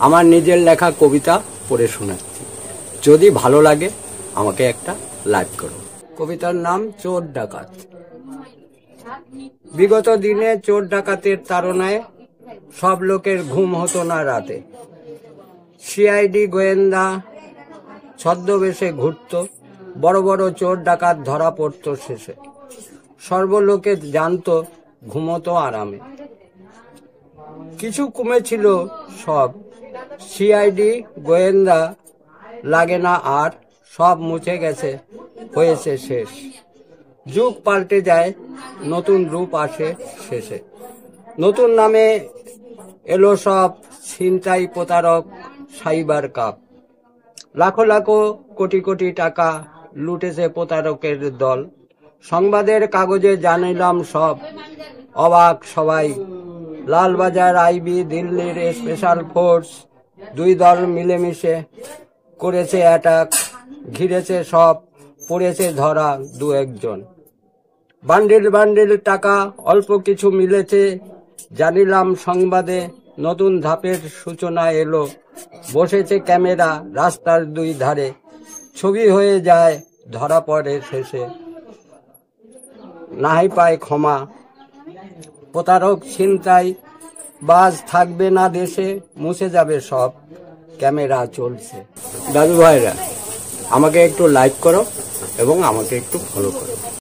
আমার নিজের লেখা কবিতা পড়ে শোনাচ্ছি। যদি ভালো লাগে আমাকে একটা লাইক করো। কবিতার নাম চোর ডাকাত। বিগত দিনে চোর ডাকাতের তাড়নায় সব লোকের ঘুম হতো না রাতে। সিআইডি গোয়েন্দা ছদ্মবেশে ঘুরত, বড় বড় চোর ডাকাত ধরা পড়ত শেষে। সর্বলোকে জানতো, ঘুমতো আরামে। কিছু কমেছিল সব, সিআইডি গোয়েন্দা লাগে না আর, সব মুছে গেছে, হয়েছে শেষ। যুগ পাল্টে যায়, নতুন রূপ আসে শেষে। নতুন নামে এলো সব ছিনতাই প্রতারক সাইবার কাপ। লাখো লাখো কোটি কোটি টাকা লুটেছে প্রতারকের দল। সংবাদের কাগজে জানিলাম সব, অবাক সবাই। লালবাজার আইবি, দিল্লির স্পেশাল ফোর্স, দুই দল মিলেমিশে করেছে অ্যাটাক। ঘিরেছে সব, পড়েছে ধরা দু একজন। বান্ডিল বান্ডিল টাকা অল্প কিছু মিলেছে, জানিলাম সংবাদে নতুন ধাপের সূচনা এলো। বসেছে ক্যামেরা রাস্তার দুই ধারে, ছবি হয়ে যায় ধরা পড়ে শেষে। নাহি পায় ক্ষমা প্রতারক ছিনতাই বাজ থাকবে না দেশে, মুছে যাবে সব, ক্যামেরা চলছে। দাদু ভাইরা আমাকে একটু লাইক করো এবং আমাকে একটু ফলো করো।